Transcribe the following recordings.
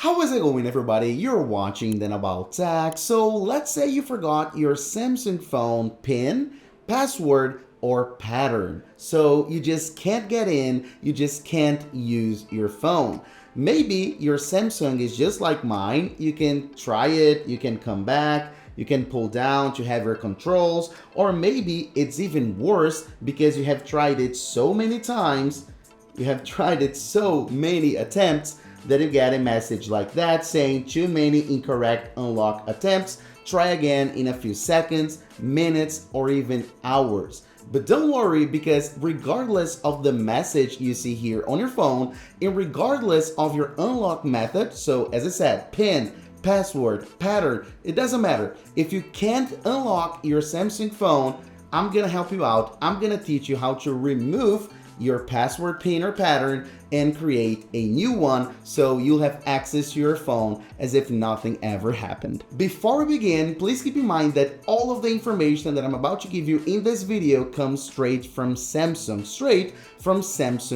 How is it going, everybody? You're watching Then About Tech. So let's say you forgot your Samsung phone PIN, password, or pattern. So you just can't get in, you just can't use your phone. Maybe your Samsung is just like mine. You can try it, you can come back, you can pull down to have your controls, or maybe it's even worse because you have tried it so many times, you have tried it so many attempts that you get a message like that saying too many incorrect unlock attempts. Try again in a few seconds, minutes, or even hours. But don't worry, because regardless of the message you see here on your phone, and regardless of your unlock method, so as I said, PIN, password, pattern, it doesn't matter. If you can't unlock your Samsung phone, I'm gonna help you out. I'm gonna teach you how to remove your password, PIN, or pattern and create a new one so you'll have access to your phone as if nothing ever happened. Before we begin, please keep in mind that all of the information that I'm about to give you in this video comes straight from Samsung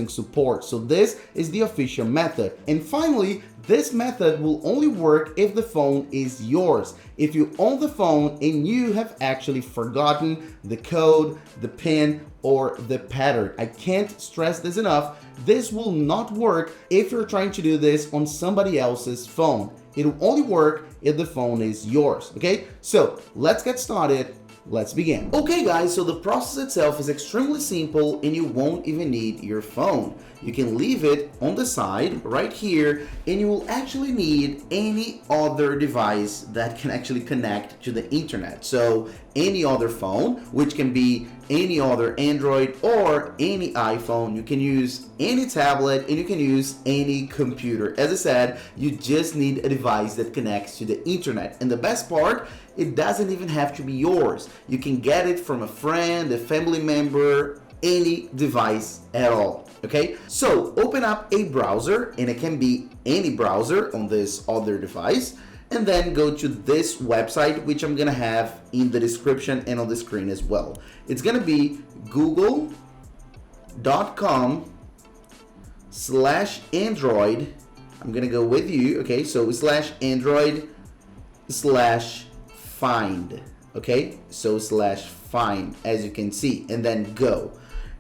support. So this is the official method. And finally, this method will only work if the phone is yours. If you own the phone and you have actually forgotten the code, the PIN, or the pattern. I can't stress this enough. This will not work if you're trying to do this on somebody else's phone. It will only work if the phone is yours, okay? So let's get started. Let's begin. Okay guys, so the process itself is extremely simple and you won't even need your phone. You can leave it on the side right here and you will actually need any other device that can actually connect to the internet. So any other phone, which can be any other Android or any iPhone. You can use any tablet and you can use any computer. As I said, you just need a device that connects to the internet. And the best part, it doesn't even have to be yours. You can get it from a friend, a family member, any device at all. Okay, so open up a browser, and it can be any browser on this other device, and then go to this website, which I'm gonna have in the description and on the screen as well. It's gonna be google.com/Android. I'm gonna go with you, okay, so /Android/find, okay, so /find, as you can see, and then go.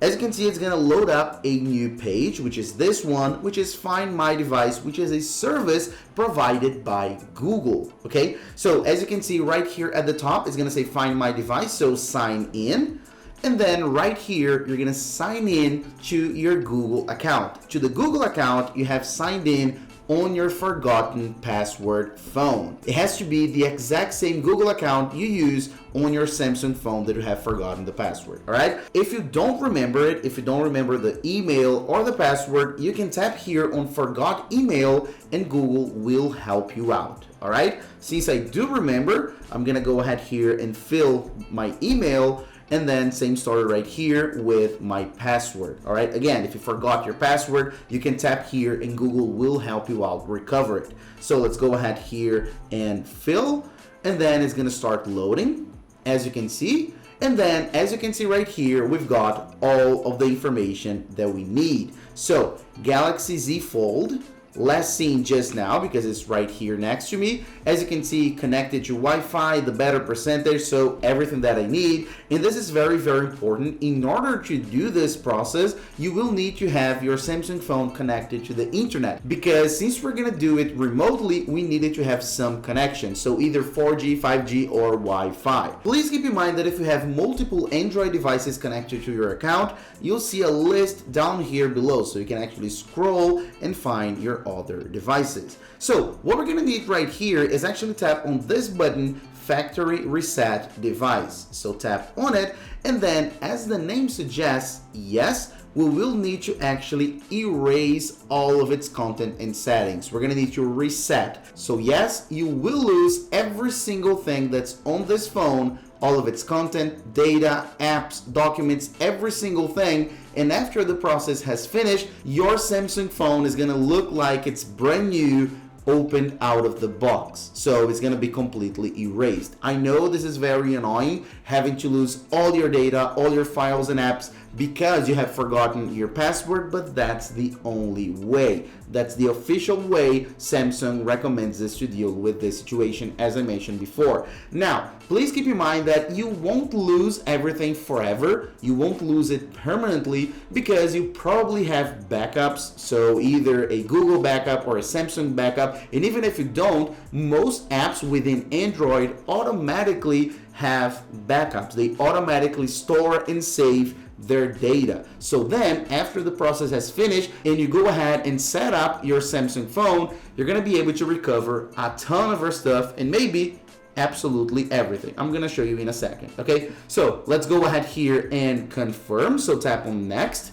As you can see, it's gonna load up a new page, which is this one, which is Find My Device, which is a service provided by Google, okay? So as you can see right here at the top, it's gonna say Find My Device, so sign in. And then right here, you're gonna sign in to your Google account. To the Google account, you have signed in on your forgotten password phone. It has to be the exact same Google account you use on your Samsung phone that you have forgotten the password, all right? If you don't remember it, if you don't remember the email or the password, you can tap here on Forgot Email and Google will help you out, all right? Since I do remember, I'm gonna go ahead here and fill my email, and then same story right here with my password, all right? Again, if you forgot your password, you can tap here and Google will help you out recover it. So let's go ahead here and fill, and then it's gonna start loading, as you can see. And then as you can see right here, we've got all of the information that we need. So Galaxy Z Fold, last seen just now because it's right here next to me. As you can see, connected to Wi-Fi, the better percentage, so everything that I need. And this is very, very important. In order to do this process, you will need to have your Samsung phone connected to the internet, because since we're gonna do it remotely, we needed to have some connection. So either 4G, 5G, or Wi-Fi. Please keep in mind that if you have multiple Android devices connected to your account, you'll see a list down here below, so you can actually scroll and find your other devices. So what we're gonna need right here is actually tap on this button, Factory Reset Device. So tap on it, and then as the name suggests, yes, we will need to actually erase all of its content and settings. We're gonna need to reset. So yes, you will lose every single thing that's on this phone, all of its content, data, apps, documents, every single thing. And after the process has finished, your Samsung phone is gonna look like it's brand new, opened out of the box. So it's gonna be completely erased. I know this is very annoying, having to lose all your data, all your files and apps, because you have forgotten your password, but that's the only way. That's the official way Samsung recommends us to deal with this situation, as I mentioned before. Now, please keep in mind that you won't lose everything forever. You won't lose it permanently because you probably have backups. So either a Google backup or a Samsung backup. And even if you don't, most apps within Android automatically have backups. They automatically store and save their data. So then after the process has finished and you go ahead and set up your Samsung phone, you're going to be able to recover a ton of our stuff and maybe absolutely everything. I'm going to show you in a second. Okay, so let's go ahead here and confirm. So tap on next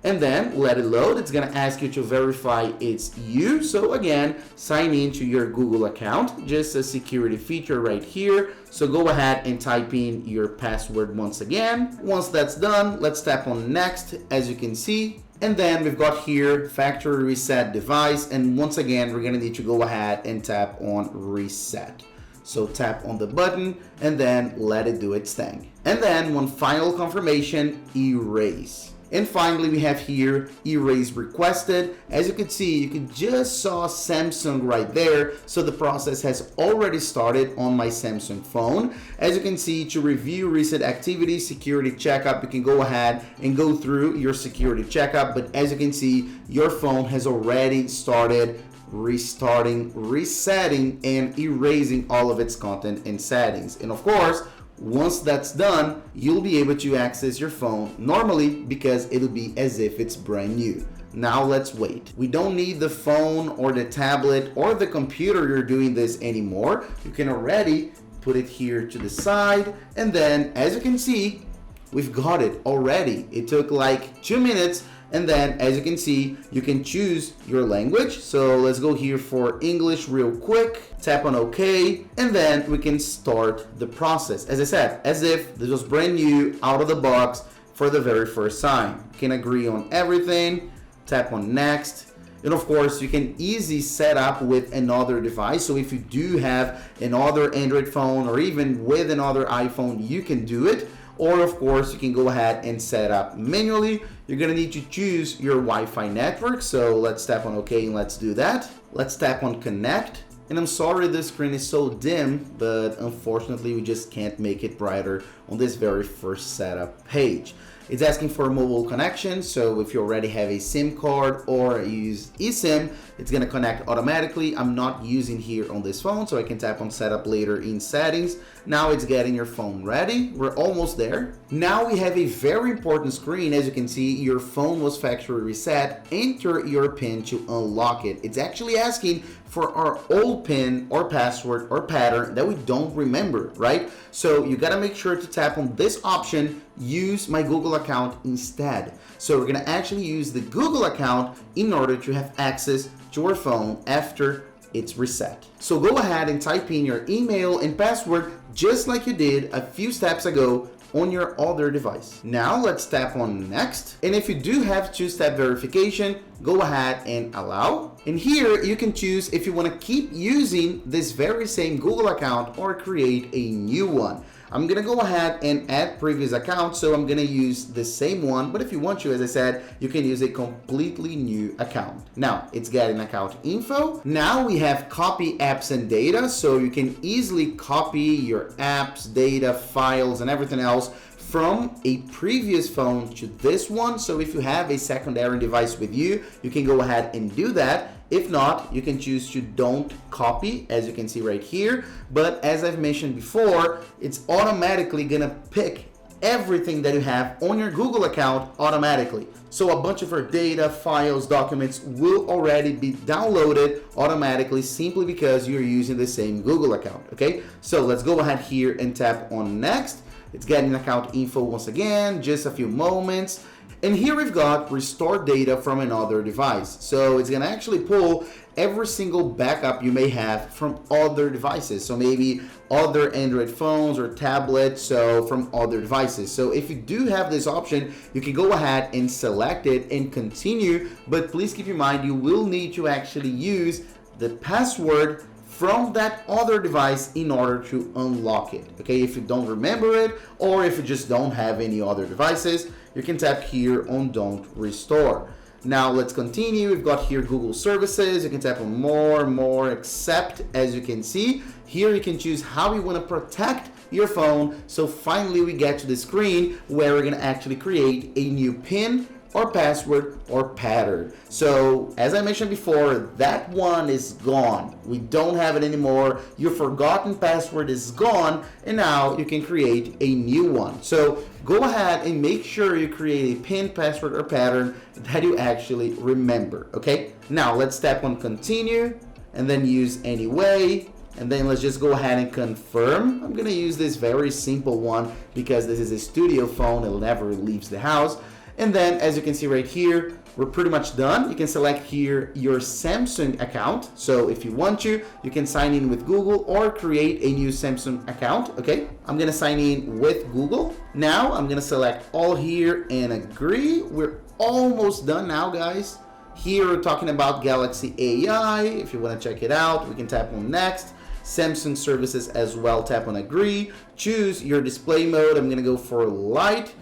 and then let it load. It's going to ask you to verify it's you. So again, sign in to your Google account, just a security feature right here. So go ahead and type in your password once again. Once that's done, let's tap on next, as you can see. And then we've got here factory reset device. And once again, we're going to need to go ahead and tap on reset. So tap on the button and then let it do its thing. And then one final confirmation, erase. And finally, we have here erase requested. As you can see, you can just saw Samsung right there. So the process has already started on my Samsung phone. As you can see, to review recent activity, security checkup, you can go ahead and go through your security checkup. But as you can see, your phone has already started restarting, resetting, and erasing all of its content and settings. And of course, once that's done, you'll be able to access your phone normally because it'll be as if it's brand new. Now let's wait. We don't need the phone or the tablet or the computer you're doing this anymore. You can already put it here to the side, and then as you can see, we've got it already. It took like 2 minutes. And then as you can see, you can choose your language. So let's go here for English real quick, tap on OK, and then we can start the process. As I said, as if this was brand new out of the box for the very first time. You can agree on everything, tap on next. And of course, you can easily set up with another device. So if you do have another Android phone or even with another iPhone, you can do it. Or of course, you can go ahead and set up manually. You're gonna need to choose your Wi-Fi network. So let's tap on OK and let's do that. Let's tap on connect. And I'm sorry this screen is so dim, but unfortunately we just can't make it brighter on this very first setup page. It's asking for a mobile connection, so if you already have a SIM card or use eSIM, it's gonna connect automatically. I'm not using here on this phone, so I can tap on setup later in settings. Now it's getting your phone ready. We're almost there. Now we have a very important screen. As you can see, your phone was factory reset. Enter your PIN to unlock it. It's actually asking for our old PIN or password or pattern that we don't remember, right? So you gotta make sure to tap on this option, use my Google account instead. So we're gonna actually use the Google account in order to have access to our phone after it's reset. So go ahead and type in your email and password just like you did a few steps ago on your other device. Now let's tap on next. And if you do have two-step verification, go ahead and allow. And here you can choose if you want to keep using this very same Google account or create a new one. I'm gonna go ahead and add previous account, so I'm gonna use the same one, but if you want to, as I said, you can use a completely new account. Now, it's getting account info. Now we have copy apps and data, so you can easily copy your apps, data, files, and everything else from a previous phone to this one. So if you have a secondary device with you, you can go ahead and do that. If not, you can choose to don't copy, as you can see right here. But as I've mentioned before, it's automatically gonna pick everything that you have on your Google account automatically. So a bunch of our data, files, documents will already be downloaded automatically simply because you're using the same Google account, okay? So let's go ahead here and tap on next. It's getting account info once again, just a few moments. And here we've got restore data from another device. So it's gonna actually pull every single backup you may have from other devices. So maybe other Android phones or tablets, so from other devices. So if you do have this option, you can go ahead and select it and continue, but please keep in mind you will need to actually use the password from that other device in order to unlock it. Okay, if you don't remember it or if you just don't have any other devices, you can tap here on Don't Restore. Now let's continue. We've got here Google Services. You can tap on more, accept. As you can see, here you can choose how you want to protect your phone. So finally we get to the screen where we're going to actually create a new PIN or password or pattern. So as I mentioned before, that one is gone. We don't have it anymore. Your forgotten password is gone, and now you can create a new one. So go ahead and make sure you create a PIN, password, or pattern that you actually remember, okay? Now let's tap on continue and then use anyway. And then let's just go ahead and confirm. I'm gonna use this very simple one because this is a studio phone. It never leaves the house. And then as you can see right here, we're pretty much done. You can select here your Samsung account. So if you want to, you can sign in with Google or create a new Samsung account, okay? I'm gonna sign in with Google. Now I'm gonna select all here and agree. We're almost done now, guys. Here we're talking about Galaxy AI. If you wanna check it out, we can tap on next. Samsung services as well, tap on agree. Choose your display mode. I'm gonna go for light.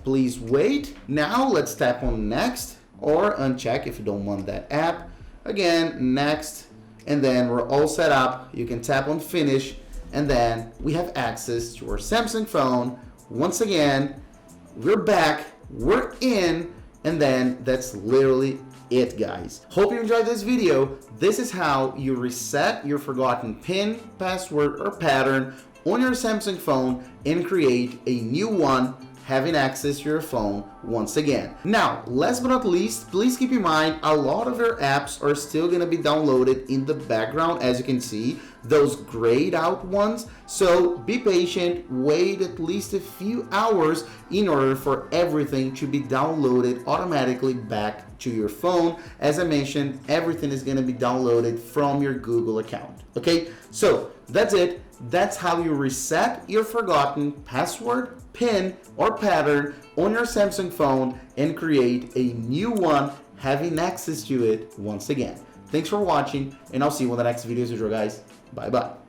Please wait. Now let's tap on next or uncheck if you don't want that app. Again, next, and then we're all set up. You can tap on finish, and then we have access to our Samsung phone. Once again, we're back, we're in, and then that's literally it, guys. Hope you enjoyed this video. This is how you reset your forgotten PIN, password, or pattern on your Samsung phone and create a new one, having access to your phone once again. Now, last but not least, please keep in mind a lot of your apps are still gonna be downloaded in the background, as you can see, those grayed out ones. So be patient, wait at least a few hours in order for everything to be downloaded automatically back to your phone. As I mentioned, everything is gonna be downloaded from your Google account, okay? So that's it. That's how you reset your forgotten password, PIN, or pattern on your Samsung phone and create a new one, having access to it once again. Thanks for watching, and I'll see you in the next videos, guys. Bye-bye.